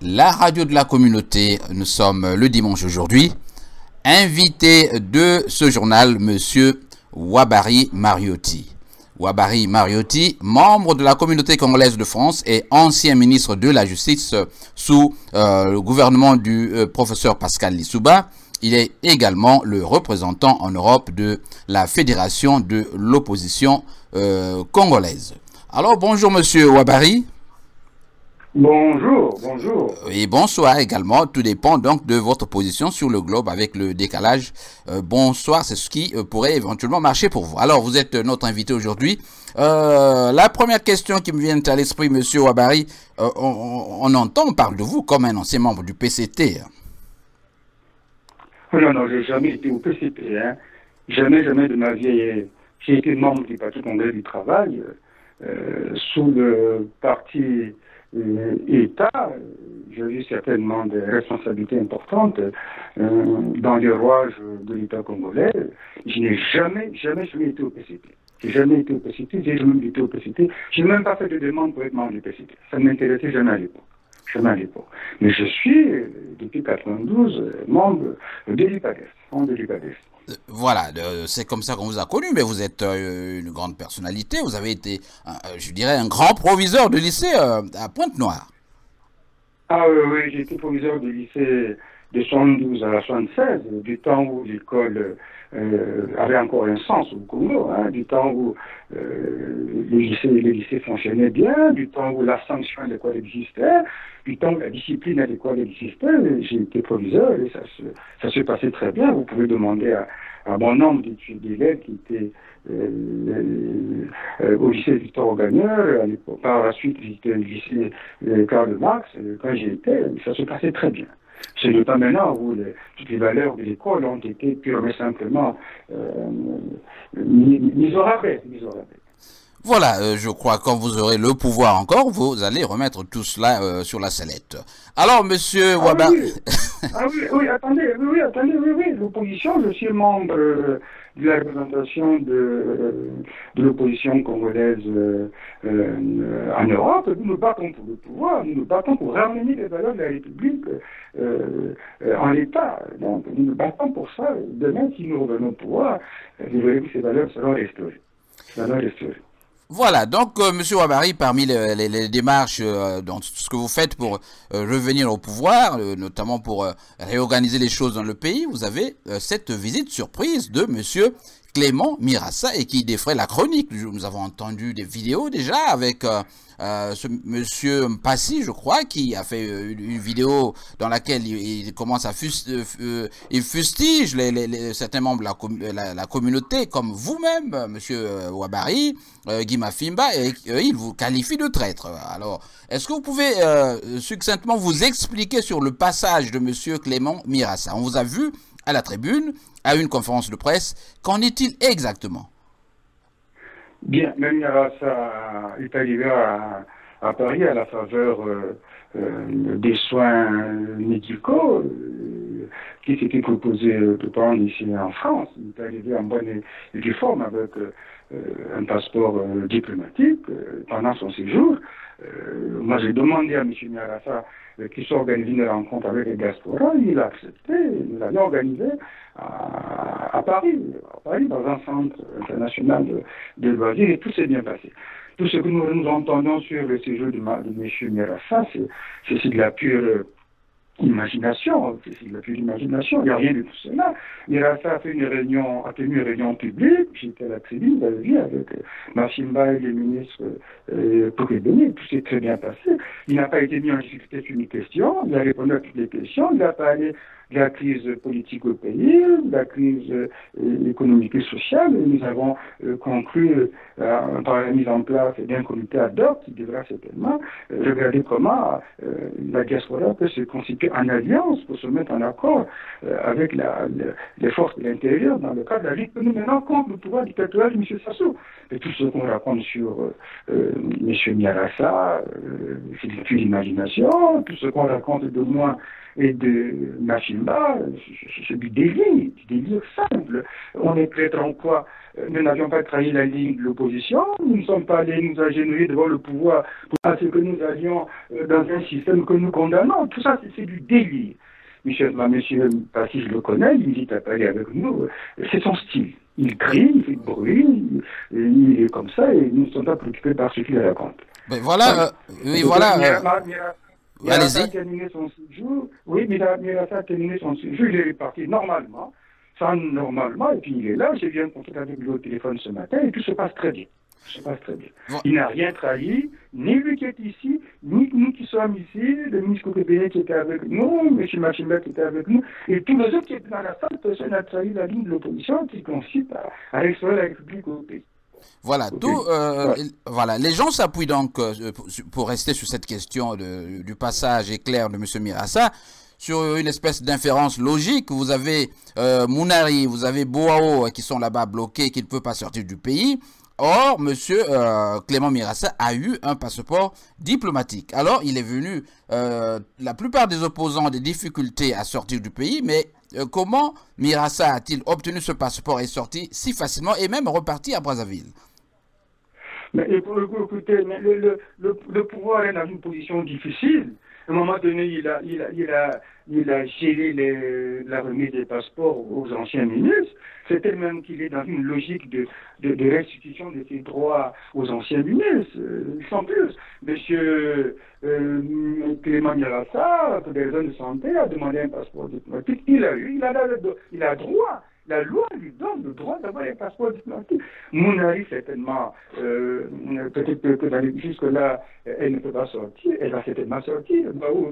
la radio de la communauté. Nous sommes le dimanche aujourd'hui. Invité de ce journal, Monsieur Ouabary Mariotti. Ouabary Mariotti, membre de la communauté congolaise de France et ancien ministre de la Justice sous le gouvernement du professeur Pascal Lissouba. Il est également le représentant en Europe de la Fédération de l'opposition congolaise. Alors bonjour Monsieur Ouabary. Bonjour, bonjour. Et bonsoir également, tout dépend donc de votre position sur le globe avec le décalage. Bonsoir, c'est ce qui pourrait éventuellement marcher pour vous. Alors, vous êtes notre invité aujourd'hui. La première question qui me vient à l'esprit, Monsieur Ouabary, on parle de vous comme un ancien membre du PCT. Non, j'ai jamais été au PCT. Hein. Jamais de ma vie. J'ai été membre du Parti congolais du travail, sous le parti État. J'ai eu certainement des responsabilités importantes dans les rouages de l'État congolais. Je n'ai jamais été au PCT. J'ai jamais été au PCT, j'ai jamais été au PCT. Je n'ai même pas fait de demande pour être membre du PCT. Ça ne m'intéressait jamais à l'époque. Mais je suis, depuis 1992, membre de l'UPADES. Voilà, c'est comme ça qu'on vous a connu, mais vous êtes une grande personnalité. Vous avez été, je dirais, un grand proviseur de lycée à Pointe-Noire. Ah oui, j'ai été proviseur de lycée de 72 à 76, du temps où l'école avait encore un sens au Congo, hein, du temps où les lycées fonctionnaient bien, du temps où la sanction à l'école existait, du temps où la discipline à l'école existait. J'ai été proviseur et ça se passait très bien. Vous pouvez demander à bon nombre d'élèves qui étaient au lycée Victor Augagneur, par la suite j'étais au lycée Karl Marx, quand j'y étais, ça se passait très bien. C'est le temps maintenant où toutes les valeurs de l'école ont été purement simplement mises au rabais. Voilà, je crois que quand vous aurez le pouvoir encore, vous allez remettre tout cela sur la sellette. Alors, Monsieur Ouabary... Oui, attendez, l'opposition, je suis membre de la représentation de l'opposition congolaise en Europe. Nous nous battons pour le pouvoir, nous nous battons pour ramener les valeurs de la République en l'État. Donc, nous nous battons pour ça. Demain, si nous revenons au pouvoir, vous verrez que ces valeurs seront restaurées. Voilà, donc Monsieur Ouabary, parmi les démarches, dans ce que vous faites pour revenir au pouvoir, notamment pour réorganiser les choses dans le pays, vous avez cette visite surprise de Monsieur Clément Mirassa et qui défraie la chronique. Nous avons entendu des vidéos déjà avec ce monsieur Mpassi, je crois, qui a fait une vidéo dans laquelle il commence à il fustige certains membres de la communauté, comme vous-même, monsieur Ouabary, Guy Mafimba, et il vous qualifie de traître. Alors, est-ce que vous pouvez succinctement vous expliquer sur le passage de monsieur Clément Mirassa? On vous a vu à la tribune, à une conférence de presse. Qu'en est-il exactement? Bien, même Mirassa est arrivé à Paris à la faveur des soins médicaux qui s'étaient proposés de prendre ici en France. Il est arrivé en bonne et due forme avec un passeport diplomatique pendant son séjour. Moi, j'ai demandé à M. Mirassa qu'il s'organise une rencontre avec les diasporas. Il a accepté. Nous l'avons organisé à Paris, dans un centre international de loisirs, et tout s'est bien passé. Tout ce que nous entendons sur le séjour de M. Mirassa, c'est de la pure imagination, il n'y a rien de tout cela. Mirassa a tenu une réunion publique, j'étais à la tribune, vous avez vu, avec Mafimba et les ministres Pokédoni, tout s'est très bien passé. Il n'a pas été mis en difficulté sur une question, il a répondu à toutes les questions, il a parlé de la crise politique au pays, de la crise économique et sociale, et nous avons conclu par la mise en place d'un comité ad hoc qui devra certainement regarder comment la diaspora peut se constituer en alliance pour se mettre en accord avec les forces de l'intérieur dans le cadre de la lutte que nous menons contre le pouvoir dictatorial de M. Sassou. Et tout ce qu'on raconte sur M. c'est plus l'imagination, tout ce qu'on raconte de moi et de Machine là, c'est du délire simple. On est prêt en quoi? Nous n'avions pas trahi la ligne de l'opposition, nous ne sommes pas allés nous agenouiller devant le pouvoir pour ce que nous allions dans un système que nous condamnons. Tout ça, c'est du délire. Monsieur Passy, je le connais, il dit à parler avec nous, c'est son style. Il crie, il fait du bruit, il est comme ça, et nous ne sommes pas préoccupés par ce qu'il raconte. Mais voilà, oui, voilà. Mirassa a terminé son séjour. Oui, Mirassa a terminé son séjour, il est reparti normalement, et puis il est là, j'ai bien contact avec lui au téléphone ce matin, et tout se passe très bien. Il n'a rien trahi, ni lui qui est ici, ni nous qui sommes ici, le ministre Kokebeye qui était avec nous, M. Machimba qui était avec nous, et tous les autres qui étaient dans la salle, personne n'a trahi la ligne de l'opposition qui consiste à restaurer la République au pays. Voilà, voilà. Les gens s'appuient donc, pour rester sur cette question du passage éclair de M. Mirassa, sur une espèce d'inférence logique. Vous avez Mounari, vous avez Boao qui sont là-bas bloqués, qui ne peuvent pas sortir du pays. Or, M. Clément Mirassa a eu un passeport diplomatique. Alors, il est venu, la plupart des opposants ont des difficultés à sortir du pays, mais comment Mirassa a-t-il obtenu ce passeport et sorti si facilement et même reparti à Brazzaville? Mais écoutez, le pouvoir est dans une position difficile. À un moment donné, il a géré la remise des passeports aux anciens ministres. C'est même qu'il est dans une logique de restitution de ses droits aux anciens ministres, sans plus. Monsieur Clément Mirassa, pour des raisons de santé, a demandé un passeport diplomatique. Il a droit. La loi lui donne le droit d'avoir un passeport diplomatique. Mounari, certainement, peut-être que jusque-là, elle ne peut pas sortir. Elle va certainement sortir. Boao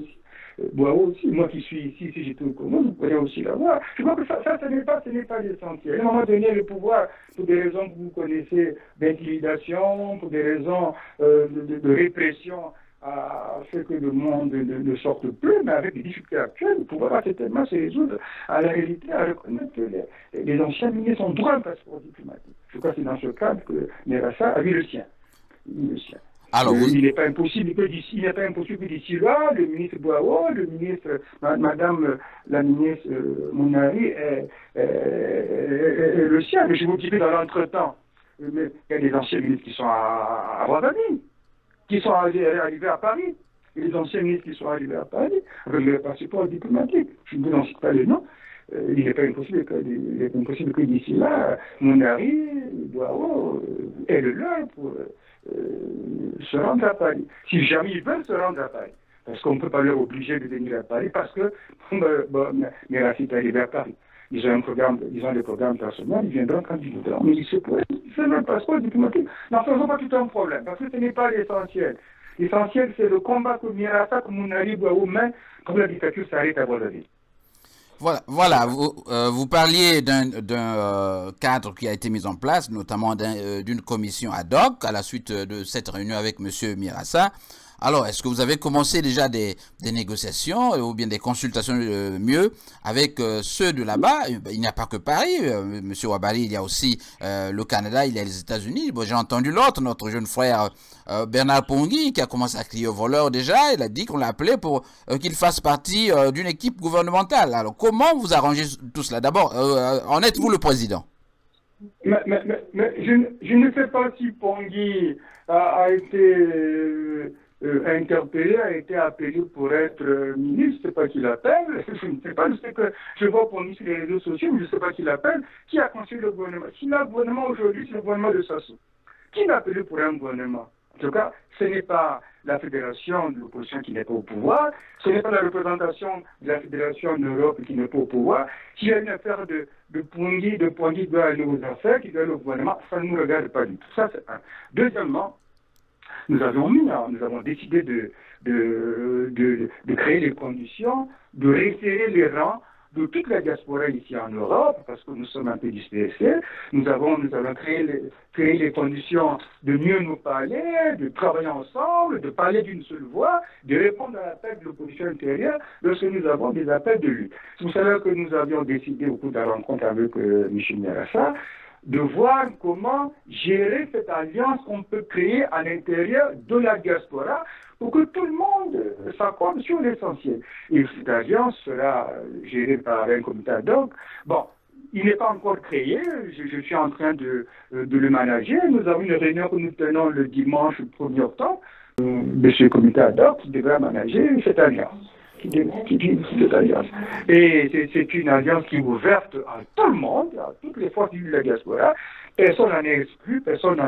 aussi. Moi qui suis ici, si j'étais au Congo, vous pourriez aussi l'avoir. Je crois que ça ce n'est pas l'essentiel. À un moment donné, le pouvoir, pour des raisons que vous connaissez, d'intimidation, pour des raisons de répression, à ce que le monde ne sorte plus, mais avec les difficultés actuelles, le pouvoir va certainement se résoudre à la réalité, à reconnaître que les anciens ministres ont droit à un passeport diplomatique. Je crois que c'est dans ce cadre que Mirassa a vu le sien. Alors, il n'est pas impossible que d'ici là, le ministre Boao, le ministre, madame la ministre Mounari est le sien. Mais je vous dirai dans l'entretemps, il y a des anciens ministres qui sont à Brazzaville, qui sont arrivés à Paris. Et les anciens ministres qui sont arrivés à Paris avec le passeport diplomatique. Je ne vous en cite pas les noms. Il n'est pas impossible que d'ici là, Mounari, Boao ait le leur pour se rendre à Paris. Si jamais ils veulent se rendre à Paris. Parce qu'on ne peut pas leur obliger de venir à Paris parce que Mirassa est arrivé à Paris. Ils ont des programmes personnels, ils viendront quand ils voudront. Mais il se pourrait, c'est leur passeport diplomatique. N'en faisons pas tout un problème, parce que ce n'est pas l'essentiel. L'essentiel, c'est le combat que Mirassa, que Mounari doit au main, comme la dictature s'arrête à Brazzaville. Voilà, vous parliez d'un cadre qui a été mis en place, notamment d'une commission ad hoc à la suite de cette réunion avec M. Mirassa. Alors, est-ce que vous avez commencé déjà des négociations ou bien des consultations mieux avec ceux de là-bas? Il n'y a pas que Paris, M. Ouabali, il y a aussi le Canada, il y a les États-Unis. Bon, j'ai entendu l'autre, notre jeune frère Bernard Pongui, qui a commencé à crier au voleur déjà. Il a dit qu'on l'a appelé pour qu'il fasse partie d'une équipe gouvernementale. Alors, comment vous arrangez tout cela? D'abord, en êtes-vous le président? Mais je ne sais pas si Pongui a été interpellé, a été appelé pour être ministre, je ne sais pas qui l'appelle, je ne sais pas, je sais que je vois Pongui sur les réseaux sociaux, mais je ne sais pas qui l'appelle, qui a construit le gouvernement. Si le gouvernement aujourd'hui, c'est le gouvernement de Sassou. Qui l'a appelé pour un gouvernement? En tout cas, ce n'est pas la fédération de l'opposition qui n'est pas au pouvoir, ce n'est pas la représentation de la fédération d'Europe qui n'est pas au pouvoir. S'il y a une affaire de Pongui doit aller aux affaires, qui doit aller au gouvernement, ça ne nous regarde pas du tout. Ça, c'est un. Deuxièmement, nous avons décidé de créer les conditions, de resserrer les rangs de toute la diaspora ici en Europe, parce que nous sommes un peu dispersés. Nous avons créé les conditions de mieux nous parler, de travailler ensemble, de parler d'une seule voix, de répondre à l'appel de l'opposition intérieure lorsque nous avons des appels de lutte. C'est pour cela que nous avions décidé au cours de la rencontre avec M. Mirassa de voir comment gérer cette alliance qu'on peut créer à l'intérieur de la diaspora pour que tout le monde s'accorde sur l'essentiel. Et cette alliance sera gérée par un comité ad hoc. Bon, il n'est pas encore créé, je suis en train de le manager. Nous avons une réunion que nous tenons le dimanche 1er octobre de ce comité ad hoc qui devra manager cette alliance. Cette alliance. Et c'est une alliance qui est ouverte à tout le monde, à toutes les forces de la diaspora. Personne n'en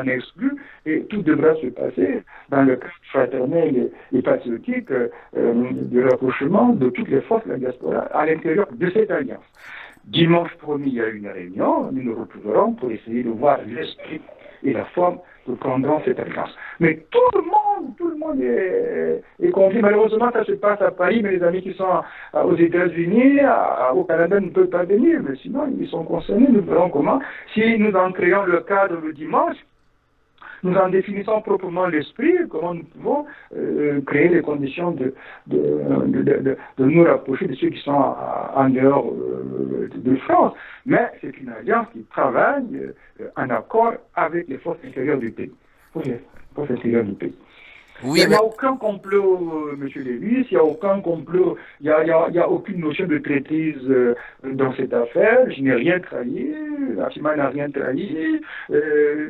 est exclu, et tout devra se passer dans le cadre fraternel et patriotique du rapprochement de toutes les forces de la diaspora à l'intérieur de cette alliance. Dimanche promis, il y a une réunion, nous nous retrouverons pour essayer de voir l'esprit et la forme que prendront cette alliance. Mais tout le monde est convié. Malheureusement, ça se passe à Paris, mais les amis qui sont aux États-Unis, au Canada ne peuvent pas venir, mais sinon, ils sont concernés. Nous verrons comment. Si nous en créons le cadre le dimanche, nous en définissons proprement l'esprit, comment nous pouvons créer les conditions de nous rapprocher de ceux qui sont en dehors de France. Mais c'est une alliance qui travaille en accord avec les forces intérieures du pays. Oui, il n'y a aucun complot, M. Lévis, il n'y a aucun complot, il n'y a aucune notion de traîtrise dans cette affaire. Je n'ai rien trahi, Afima n'a rien trahi,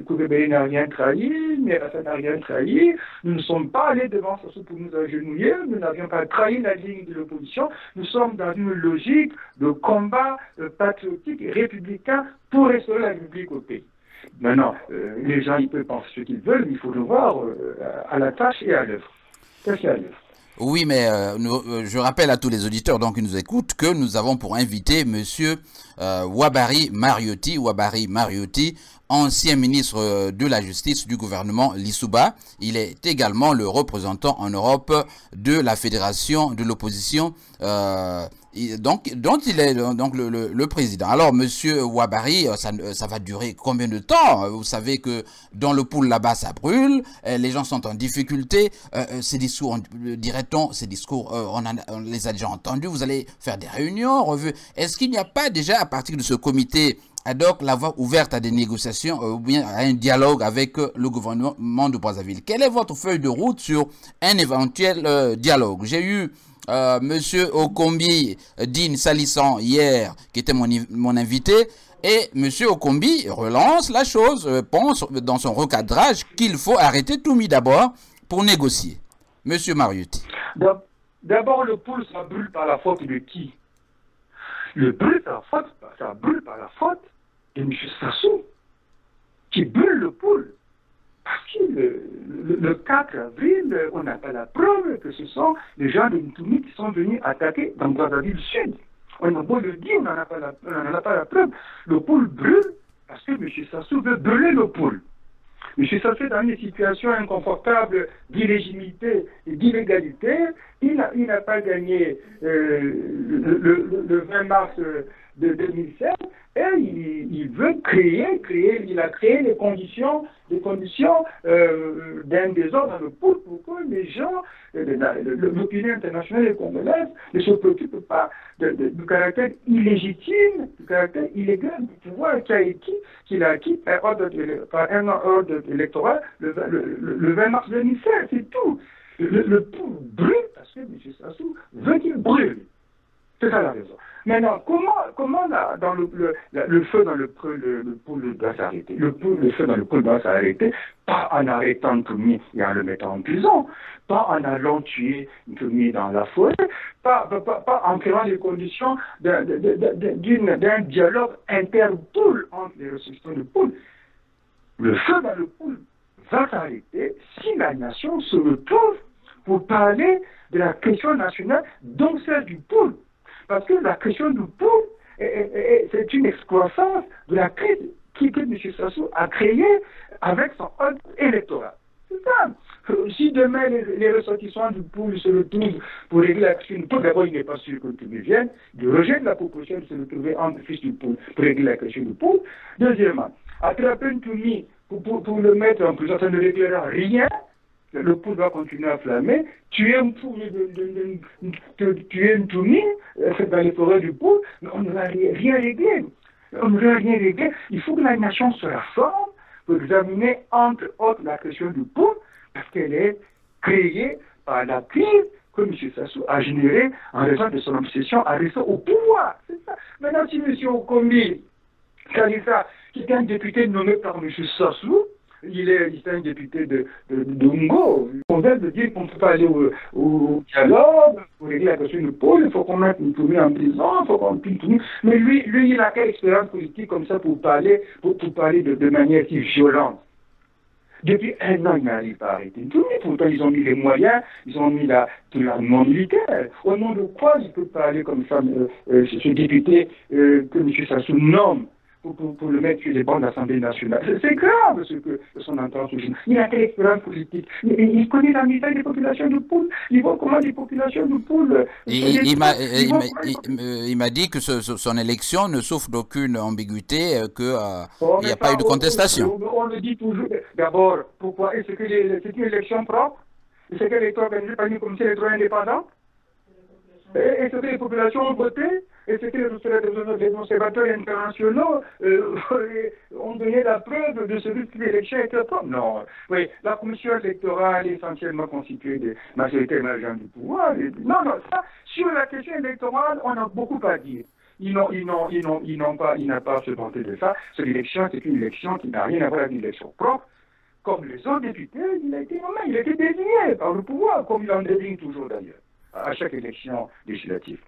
Koubébé n'a rien trahi, Merassa n'a rien trahi. Nous ne sommes pas allés devant Sassou pour nous agenouiller, nous n'avions pas trahi la ligne de l'opposition. Nous sommes dans une logique de combat patriotique et républicain pour restaurer la République au pays. Maintenant, les gens, ils peuvent penser ce qu'ils veulent, mais il faut le voir à la tâche et à l'œuvre. Oui, mais je rappelle à tous les auditeurs donc, qui nous écoutent que nous avons pour invité M. Ouabary Mariotti, ancien ministre de la Justice du gouvernement Lissouba. Il est également le représentant en Europe de la Fédération de l'opposition, dont il est donc le président. Alors, Monsieur Ouabary, ça va durer combien de temps? Vous savez que dans le pool là-bas, ça brûle, les gens sont en difficulté. Ces discours, dirait-on, on les a déjà entendus. Vous allez faire des réunions, revues. Est-ce qu'il n'y a pas déjà, à partir de ce comité ad hoc, la voie ouverte à des négociations ou bien à un dialogue avec le gouvernement de Brazzaville? Quelle est votre feuille de route sur un éventuel dialogue? J'ai eu Monsieur Okombi Dean Salissan hier, qui était mon invité, et Monsieur Okombi relance la chose, pense dans son recadrage qu'il faut arrêter tout mis d'abord pour négocier. Monsieur Mariotti. D'abord, le pool, ça brûle par la faute de qui? Ça brûle par la faute de M. Sassou, qui brûle le pool. Parce que le 4 avril, on n'a pas la preuve que ce sont les gens de Ntoumi qui sont venus attaquer dans Brazzaville Sud. On a beau le dire, on n'en a pas la preuve. Le pool brûle parce que M. Sassou veut brûler le pool. M. Sassou est dans une situation inconfortable d'illégitimité et d'illégalité. Il n'a pas gagné le 20 mars de 2007 et il veut il a créé les conditions d'un désordre dans le pool pour que les gens, l'opinion internationale et congolaise ne se préoccupent pas du caractère illégitime, du caractère illégal du pouvoir qu'il a acquis par un ordre électoral le 20 mars 2007, c'est tout. Le pool brûle parce que M. Sassou veut qu'il brûle. C'est ça la raison. Maintenant, comment dans le feu dans le pool doit s'arrêter? Le feu dans le pool doit s'arrêter pas en arrêtant Ntoumi et en le mettant en prison, pas en allant tuer Ntoumi dans la forêt, pas en créant les conditions d'un dialogue inter-pool entre les ressortissants du pool. Le feu dans le pool va s'arrêter si la nation se retrouve pour parler de la question nationale, donc celle du pool. Parce que la question du pool, c'est une excroissance de la crise que M. Sassou a créée avec son ordre électoral. C'est ça. Si demain les ressortissants du pool se retrouvent pour régler la question du pool, d'abord il n'est pas sûr que tout vienne, il rejette la proposition de se retrouver entre fils du pool pour régler la question du pool. Deuxièmement, attraper Ntoumi pour le mettre en prison, ça ne réglera rien. Le pool doit continuer à flammer. Tuer Ntoumi, c'est dans les forêts du pool, mais on ne va rien régler. Il faut que la nation se rassemble pour examiner, entre autres, la question du pool, parce qu'elle est créée par la crise que M. Sassou a généré en raison de son obsession à rester au pouvoir. C'est ça. Maintenant, si M. Okombi Kalisa, qui est un député nommé par M. Sassou, il est un député de Ngo. On vient de dire qu'on ne peut pas aller au dialogue pour régler la question du pôle, il faut qu'on mette Ntoumi en prison, il faut qu'on pille Ntoumi. Mais lui, il n'a quelle expérience politique comme ça pour parler de manière si violente. Depuis 1 an, il n'arrive pas à arrêter Ntoumi. Pourtant, ils ont mis les moyens, ils ont mis l'armement militaire. Au nom de quoi il peut parler comme ça, ce député que M. Sassou nomme pour le mettre sur les bancs de l'Assemblée nationale. C'est grave ce que son entrance au journal. Il a quelle expérience politique. Il connaît la misère des populations de Poul. Il voit comment les populations de Poul... Il m'a dit que son élection ne souffre d'aucune ambiguïté, qu'il n'y a pas eu de contestation. On le dit toujours. D'abord, pourquoi? Est-ce que c'est une élection propre? Est-ce que l'électorat organisé par une commission électorale indépendante? Est-ce que les populations ont voté? Est-ce que les observateurs internationaux ont donné la preuve de ce que l'élection était propre? Non. Oui, la commission électorale est essentiellement constituée de majorité émergente du pouvoir. Non, ça, sur la question électorale, on a beaucoup à dire. Ils n'ont pas à se vanter de ça. Cette élection, c'est une élection qui n'a rien à voir avec une élection propre. Comme les autres députés, il a été nommé, il a été désigné par le pouvoir, comme il en désigne toujours d'ailleurs, à chaque élection législative.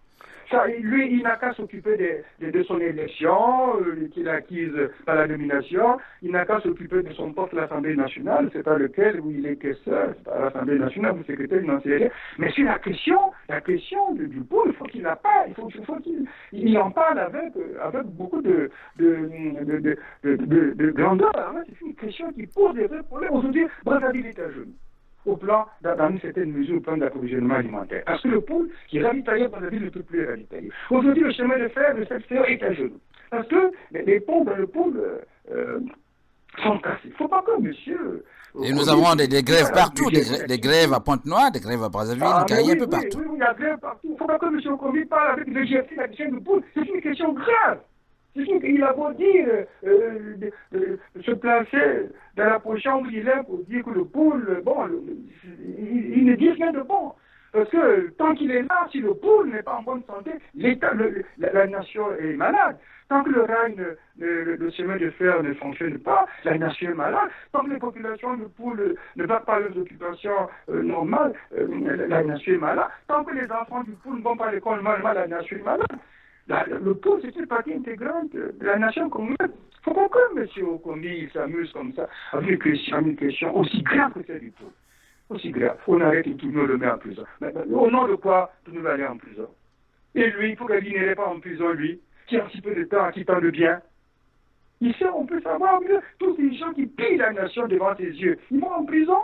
Ça, lui, il n'a qu'à s'occuper de son élection, qu'il a acquise par la nomination. Il n'a qu'à s'occuper de son poste à l'Assemblée nationale, c'est à lequel où il est questeur à l'Assemblée nationale, ou secrétaire financier. Mais sur la question du pôle, il faut qu'il il en parle avec beaucoup de grandeur. C'est une question qui pose des vrais problèmes. Aujourd'hui, Brazzaville est à genoux. Au plan, dans une certaine mesure, au plan d'approvisionnement alimentaire. Parce que le pôle qui ravitaillait dans la ville ne peut plus ravitailler. Aujourd'hui, le chemin de fer de cette CE est à genoux. Parce que les ponts dans le pôle sont cassés. Il ne faut pas que monsieur... Et nous avons des grèves partout, des grèves à Pointe-Noire, des grèves à Brazzaville, un peu partout. Oui, il y a grève partout. Il ne faut pas que monsieur Okombi parle avec le GFC, la question du pôle. C'est une question grave. Il a beau dire, se placer dans la position où il est pour dire que le pôle, bon, il ne dit rien de bon. Parce que tant qu'il est là, si le pôle n'est pas en bonne santé, la nation est malade. Tant que le rail, le chemin de fer ne fonctionne pas, la nation est malade. Tant que les populations de pôle ne battent pas leurs occupations normales, la nation est malade. Tant que les enfants du pôle ne vont pas à l'école normale, la nation est malade. Le pôle, c'est une partie intégrante de la nation congolaise. Il ne faut pas que M. Okombi s'amuse comme ça avec une question aussi grave que celle du pôle. Aussi grave. On arrête et tout le monde le met en prison. Mais, au nom de quoi tout le monde va aller en prison? Et lui, il faut qu'il n'irait pas en prison, lui, qui a un petit peu de temps, qui tant de bien. Ici, on peut savoir que tous ces gens qui pillent la nation devant ses yeux, ils vont en prison.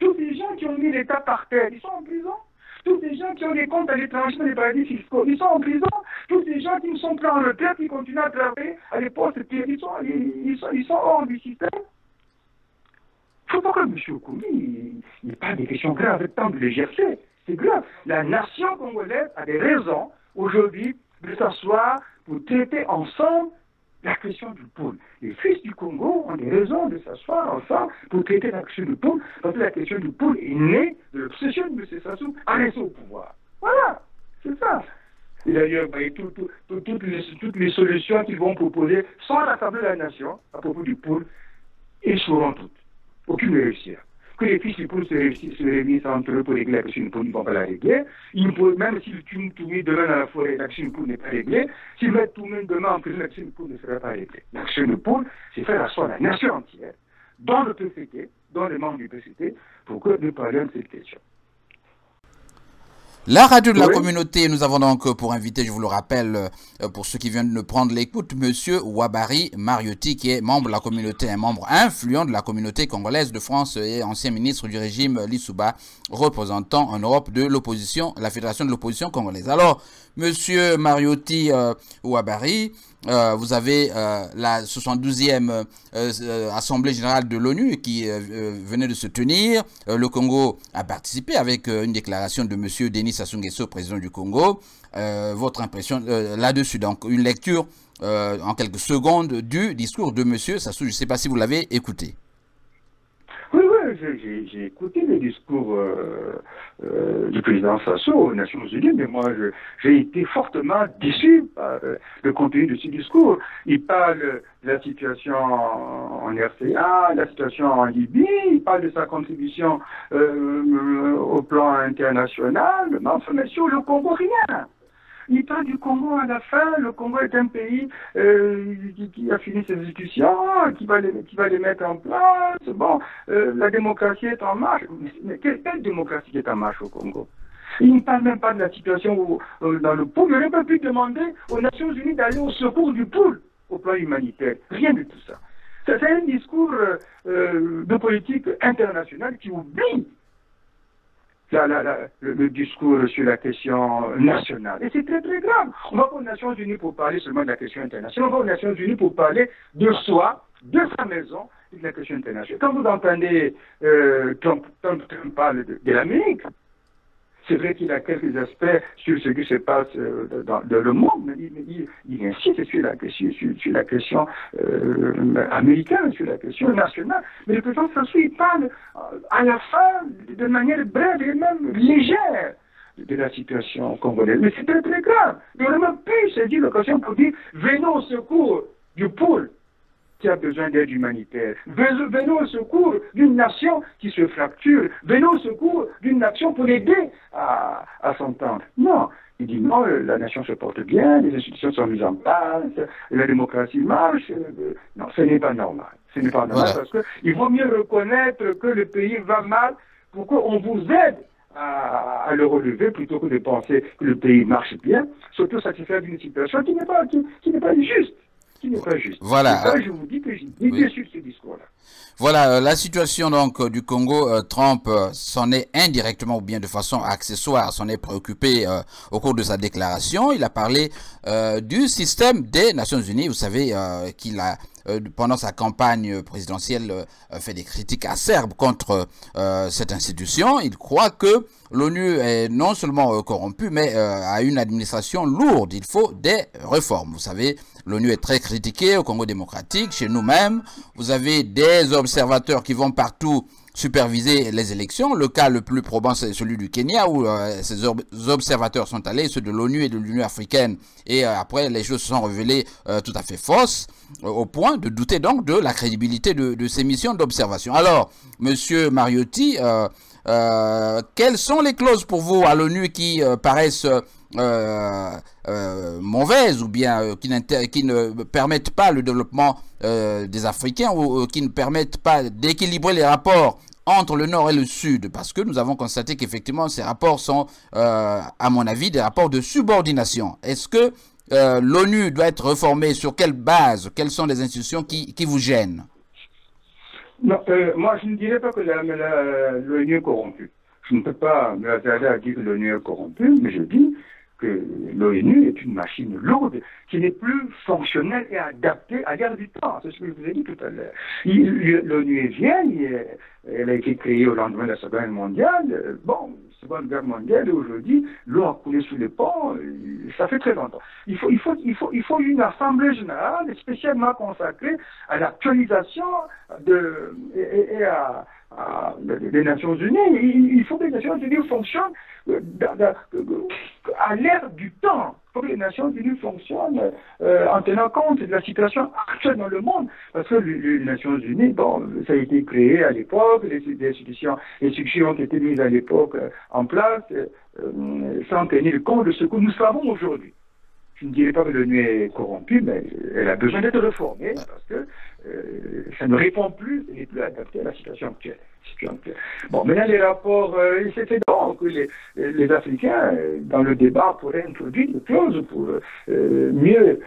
Tous ces gens qui ont mis l'État par terre, ils sont en prison. Tous ces gens qui ont des comptes à l'étranger dans les paradis fiscaux, ils sont en prison. Tous ces gens qui ne sont pas en retraite, qui continuent à travailler à des postes, ils sont hors du système. Il ne faut pas que M. Okombi, il parle des questions graves avec tant de légèreté. C'est grave. La nation congolaise a des raisons aujourd'hui de s'asseoir pour traiter ensemble la question du pôle. Les fils du Congo ont des raisons de s'asseoir ensemble pour traiter la question du pôle, parce que la question du pôle est née de l'obsession de M. Sassou à rester au pouvoir. Voilà, c'est ça. Et d'ailleurs, toutes les solutions qu'ils vont proposer sans l'Assemblée de la Nation à propos du pôle échoueront toutes. Aucune ne réussira. Que les fils du pôle se réunissent entre eux pour régler la question du pôle, ils ne vont pas la régler. Même si le Toumi demain dans la forêt, la question du pôle n'est pas réglée. S'ils mettent tout le monde demain en prison, la question du pôle ne sera pas réglée. La question du pôle, c'est faire asseoir la nation entière, dans le PCT, dans les membres du PCT, pour que nous parlions de cette question. La radio de la communauté, nous avons donc pour invité, je vous le rappelle, pour ceux qui viennent de prendre l'écoute, Monsieur Ouabari Mariotti, qui est membre de la communauté, un membre influent de la communauté congolaise de France et ancien ministre du régime Lissouba, représentant en Europe de l'opposition, la Fédération de l'opposition congolaise. Alors, Monsieur Mariotti Ouabari, vous avez la 72e Assemblée générale de l'ONU qui venait de se tenir. Le Congo a participé avec une déclaration de Monsieur Denis Sassou Nguesso, président du Congo. Votre impression là-dessus, donc une lecture en quelques secondes du discours de Monsieur Sassou. Je ne sais pas si vous l'avez écouté. Oui, j'ai écouté le discours du du président Sassou aux Nations Unies, mais moi, j'ai été fortement déçu par le contenu de ce discours. Il parle de la situation en RCA, la situation en Libye, il parle de sa contribution au plan international, mais enfin, sur le Congo, rien. Il parle du Congo à la fin. Le Congo est un pays qui a fini ses institutions, qui va les mettre en place. Bon, la démocratie est en marche. Mais quelle démocratie est en marche au Congo? Il ne parle même pas de la situation dans le pool. Il n'aurait pas pu demander aux Nations Unies d'aller au secours du pool au plan humanitaire. Rien de tout ça. C'est un discours de politique internationale qui oublie le discours sur la question nationale. Et c'est très très grave. On va pas aux Nations Unies pour parler seulement de la question internationale. On va aux Nations Unies pour parler de soi, de sa maison et de la question internationale. Quand vous entendez Trump parler de l'Amérique, c'est vrai qu'il a quelques aspects sur ce qui se passe dans le monde, mais il insiste sur la question américaine, sur la question nationale. Mais le président Sassou, il parle à la fin de manière brève et même légère de la situation congolaise. Mais c'est très très grave. Il aurait même pu saisir l'occasion pour dire venons au secours du pôle qui a besoin d'aide humanitaire. Venons au secours d'une nation qui se fracture. Venons au secours d'une nation pour l'aider à s'entendre. Non. Il dit non, la nation se porte bien, les institutions sont mises en place, la démocratie marche. Non, ce n'est pas normal. Ce n'est pas normal parce qu'il vaut mieux reconnaître que le pays va mal pour qu'on vous aide à le relever plutôt que de penser que le pays marche bien, surtout satisfaire d'une situation qui n'est pas juste. Qui n'est pas juste. Voilà. Ça, je vous dis que j'ai été sur ce discours-là. Voilà, la situation donc du Congo, Trump s'en est indirectement ou bien de façon accessoire, s'en est préoccupé au cours de sa déclaration. Il a parlé du système des Nations Unies. Vous savez qu'il a pendant sa campagne présidentielle fait des critiques acerbes contre cette institution. Il croit que l'ONU est non seulement corrompue, mais a une administration lourde. Il faut des réformes. Vous savez, l'ONU est très critiquée au Congo démocratique, chez nous-mêmes. Vous avez des observateurs qui vont partout superviser les élections. Le cas le plus probant, c'est celui du Kenya, où ces observateurs sont allés, ceux de l'ONU et de l'Union africaine. Et après, les choses se sont révélées tout à fait fausses, au point de douter donc de la crédibilité de ces missions d'observation. Alors, Monsieur Mariotti, quelles sont les clauses pour vous à l'ONU qui paraissent mauvaises ou bien qui ne permettent pas le développement des Africains ou qui ne permettent pas d'équilibrer les rapports entre le Nord et le Sud? Parce que nous avons constaté qu'effectivement ces rapports sont, à mon avis, des rapports de subordination. Est-ce que l'ONU doit être réformée? Sur quelle base? Quelles sont les institutions qui vous gênent? Non, moi je ne dirais pas que l'ONU est corrompue. Je ne peux pas me hasarder à dire que l'ONU est corrompue, mais je dis que l'ONU est une machine lourde qui n'est plus fonctionnelle et adaptée à l'ère du temps. C'est ce que je vous ai dit tout à l'heure. L'ONU est vieille, elle a été créée au lendemain de la Seconde Guerre mondiale. Bon, Seconde Guerre mondiale, et aujourd'hui, l'eau a coulé sous les ponts, ça fait très longtemps. Il faut une assemblée générale spécialement consacrée à l'actualisation des Nations Unies. Il faut que les Nations Unies fonctionnent à l'ère du temps. Il faut que les Nations Unies fonctionnent en tenant compte de la situation actuelle dans le monde. Parce que les Nations Unies, bon, ça a été créé à l'époque, les institutions qui ont été mises à l'époque en place sans tenir compte de ce que nous savons aujourd'hui. Je ne dirais pas que l'ONU est corrompue, mais elle a besoin d'être réformée parce que ça ne répond plus, elle n'est plus adaptée à la situation actuelle. Bon, maintenant les rapports, il s'est fait donc que les Africains, dans le débat, pourraient introduire des clauses pour mieux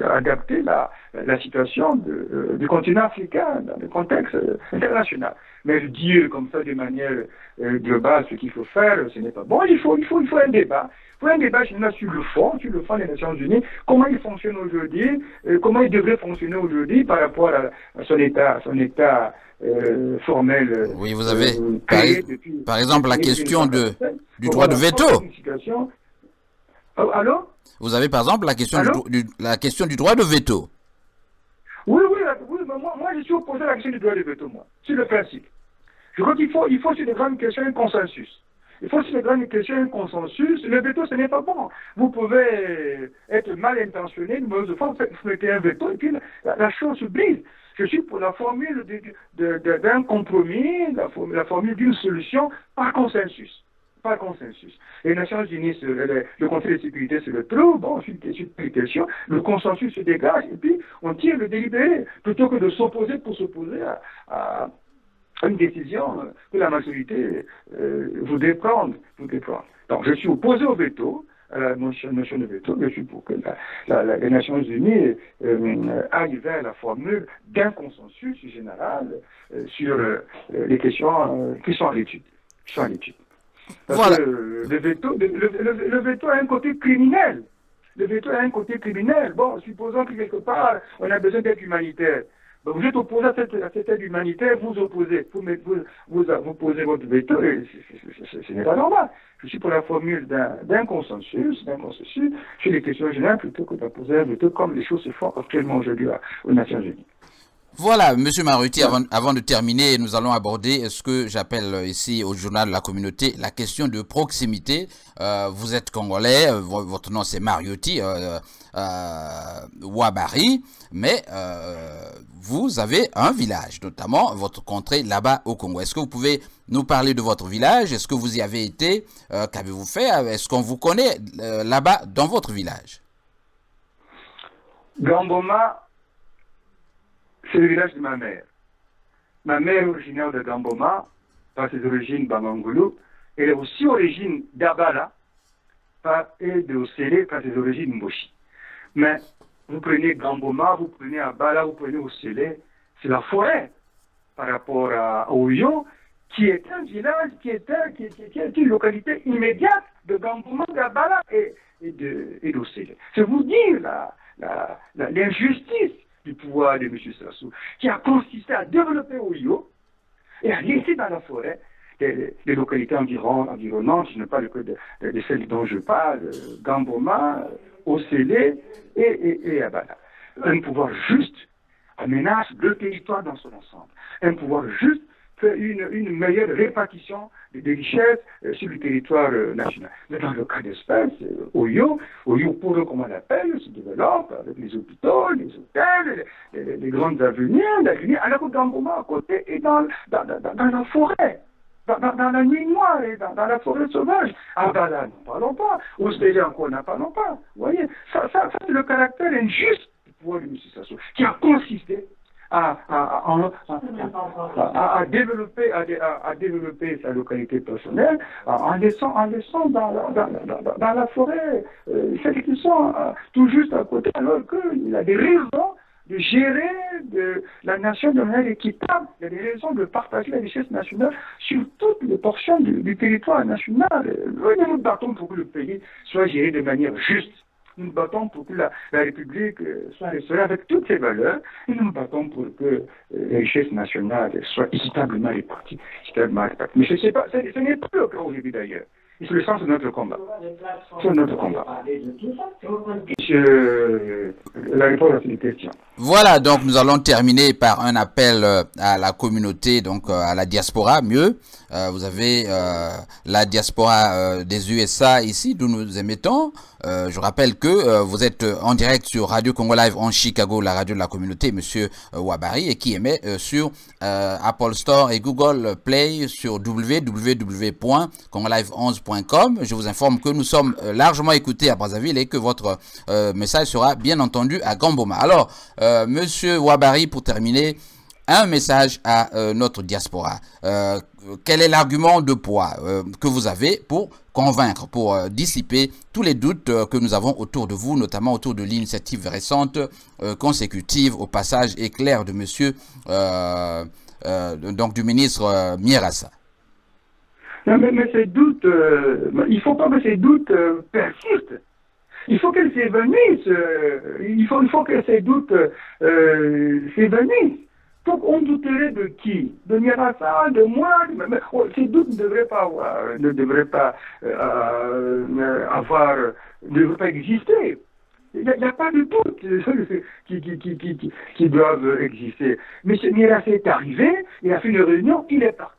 adapter la situation du continent africain dans le contexte international. Mais dire comme ça de manière globale ce qu'il faut faire, ce n'est pas bon. Il faut un débat. Il faut un débat sur le fond des Nations Unies, comment il fonctionne aujourd'hui, comment il devrait fonctionner aujourd'hui par rapport à son état formel. Oui, vous avez par exemple la question du droit de veto. Allô? Vous avez par exemple la question du droit de veto. Oui, mais moi je suis opposé à la question du droit de veto, moi, sur le principe. Je crois qu'il faut sur les grandes questions un consensus. Il faut, sur les grandes questions, un consensus. Le veto, ce n'est pas bon. Vous pouvez être mal intentionné, de mauvaise foi, vous mettez un veto, et puis la chose se brise. Je suis pour la formule d'un compromis, la formule d'une solution par consensus. Par consensus. Les Nations Unies, le Conseil de sécurité se le trouve, bon, suite les questions, le consensus se dégage, et puis on tire le délibéré, plutôt que de s'opposer pour s'opposer à une décision que la majorité voudrait prendre. Donc je suis opposé au veto, à la notion de veto, je suis pour que les Nations Unies aillent vers la formule d'un consensus général sur les questions qui sont à l'étude. Parce Voilà. que le veto a un côté criminel. Le veto a un côté criminel. Bon, supposons que quelque part, on a besoin d'aide humanitaire. Vous êtes opposé à cette aide humanitaire, vous opposez, vous posez votre veto, et ce n'est pas normal. Je suis pour la formule d'un consensus sur les questions générales plutôt que d'opposer un veto comme les choses se font actuellement aujourd'hui aux Nations Unies. Voilà, Monsieur Maruti, avant de terminer, nous allons aborder ce que j'appelle ici au journal de la communauté la question de proximité. Vous êtes congolais, votre nom c'est Mariotti Ouabari, mais vous avez un village, notamment votre contrée là-bas au Congo. Est-ce que vous pouvez nous parler de votre village? Est-ce que vous y avez été? Qu'avez-vous fait? Est-ce qu'on vous connaît là-bas dans votre village? Gamboma, c'est le village de ma mère. Ma mère est originaire de Gamboma, par ses origines Bamangulu. Elle est aussi origine d'Abala, et de Osele, par ses origines Mboshi. Mais vous prenez Gamboma, vous prenez Abala, vous prenez Osele, c'est la forêt par rapport à Oyo, qui est un village, qui est une localité immédiate de Gamboma, d'Abala et d'Osele. C'est vous dire l'injustice du pouvoir de M. Sassou, qui a consisté à développer Oyo et à laisser dans la forêt les localités environnantes, je ne parle que de celles dont je parle, Gamboma, Osele et Abala. Un pouvoir juste aménage le territoire dans son ensemble. Un pouvoir juste fait une meilleure répartition des richesses sur le territoire national. Mais dans le cas d'espèce, Oyo, pour eux, comme on l'appelle, se développe avec les hôpitaux, les hôtels, les grandes avenues, alors que Gamboma à côté est dans la forêt. Dans la nuit noire et dans la forêt sauvage. Abala, n'en parlons pas. Osele encore, n'en parlons pas. Vous voyez, ça c'est le caractère injuste du pouvoir de M. Sassou, qui a consisté à développer sa localité personnelle en laissant dans la forêt celles qui sont tout juste à côté, alors qu'il a des raisons de gérer la nation de manière équitable. Il y a des raisons de partager la richesse nationale sur toutes les portions du territoire national. Nous nous battons pour que le pays soit géré de manière juste. Nous nous battons pour que la République soit restaurée avec toutes ses valeurs. Et nous nous battons pour que les richesses nationales soient équitablement réparties. Mais ce n'est pas le cas aujourd'hui d'ailleurs. C'est le sens de notre combat. C'est notre combat. La réponse à cette question. Voilà, donc nous allons terminer par un appel à la communauté, donc à la diaspora, mieux. Vous avez la diaspora des USA ici, d'où nous émettons. Je rappelle que vous êtes en direct sur Radio Congo Live en Chicago, la radio de la communauté, Monsieur Ouabari, et qui émet sur Apple Store et Google Play sur www.congolive11.com. Je vous informe que nous sommes largement écoutés à Brazzaville et que votre message sera bien entendu à Gamboma. Alors, Monsieur Ouabari, pour terminer, un message à notre diaspora. Quel est l'argument de poids que vous avez pour convaincre, pour dissiper tous les doutes que nous avons autour de vous, notamment autour de l'initiative récente consécutive au passage éclair de monsieur, donc du ministre Mierassa? Non, mais ces doutes, il ne faut pas que ces doutes persistent. Il faut qu'elles s'évanouissent. Il faut que ces doutes s'évanouissent. Donc on douterait de qui? De Mierassa, de moi? Ces doutes ne devraient pas exister. Il n'y a pas de doute qui doivent exister. M. Mierassa est arrivé, il a fait une réunion, il est parti.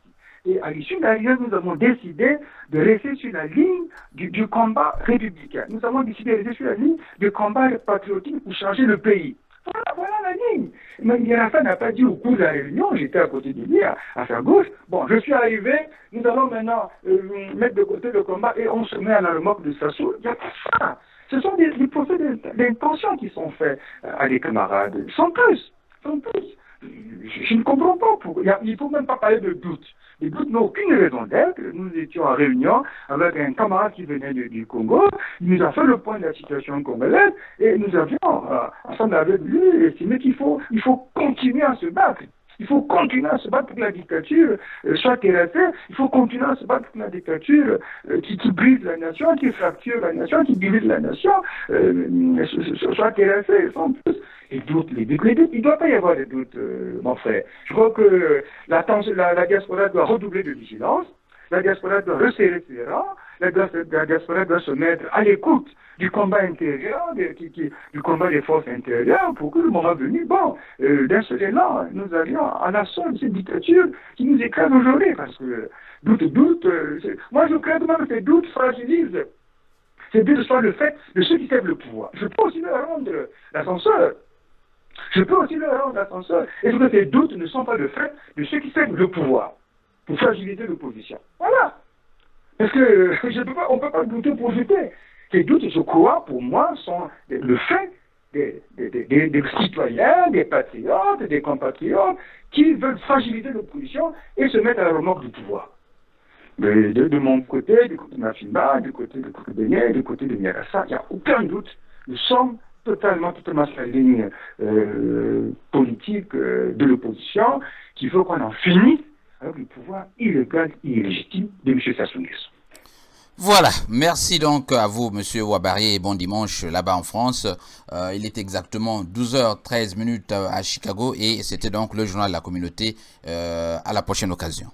Et à l'issue de la guerre, nous avons décidé de rester sur la ligne du combat républicain. Nous avons décidé de rester sur la ligne du combat patriotique pour changer le pays. Voilà la ligne. Mangirasa n'a pas dit au cours de la réunion, j'étais à côté de lui, à sa gauche, bon, je suis arrivé, nous allons maintenant mettre de côté le combat et on se met à la remorque de Sassou. Il n'y a pas ça. Ce sont des procès d'intention qui sont faits à des camarades. Ils sont tous. Je ne comprends pas pourquoi. Il ne faut même pas parler de doute. Les doutes n'ont aucune raison d'être. Nous étions en réunion avec un camarade qui venait du Congo. Il nous a fait le point de la situation congolaise et nous avions, ensemble avec lui, estimé qu'il faut continuer à se battre. Il faut continuer à se battre pour que la dictature soit terrassée. Il faut continuer à se battre pour que la dictature qui brise la nation, qui fracture la nation, qui divise la nation, soit terrassée. Sans plus. Les doutes, il ne doit pas y avoir de doutes, mon frère. Je crois que la diaspora doit redoubler de vigilance. La diaspora doit resserrer ses rangs. La diaspora doit se mettre à l'écoute du combat intérieur, du combat des forces intérieures, pour que le moment venu, d'un seul élan, nous allions à l'assaut de cette dictature qui nous écrase aujourd'hui. Parce que moi je crains même que ces doutes fragilisent. Ces doutes sont le fait de ceux qui servent le pouvoir. Je peux aussi leur rendre l'ascenseur. Et que ces doutes ne sont pas le fait de ceux qui servent le pouvoir pour fragiliser l'opposition. Voilà. Parce que on ne peut pas douter pour jeter. Ces doutes, je crois, pour moi, sont le fait des citoyens, des patriotes, des compatriotes qui veulent fragiliser l'opposition et se mettre à la remorque du pouvoir. Mais de mon côté, du côté de Mafimba, du côté de Koukoubené, du côté de Nyarassa, il n'y a aucun doute. Nous sommes totalement sur la ligne politique de l'opposition qui veut qu'on en finisse avec le pouvoir illégal et illégitime de M. Sassou Nguesso. Voilà, merci donc à vous, Monsieur Ouabary, et bon dimanche là-bas en France. Il est exactement 12h13 à Chicago et c'était donc le journal de la communauté. À la prochaine occasion.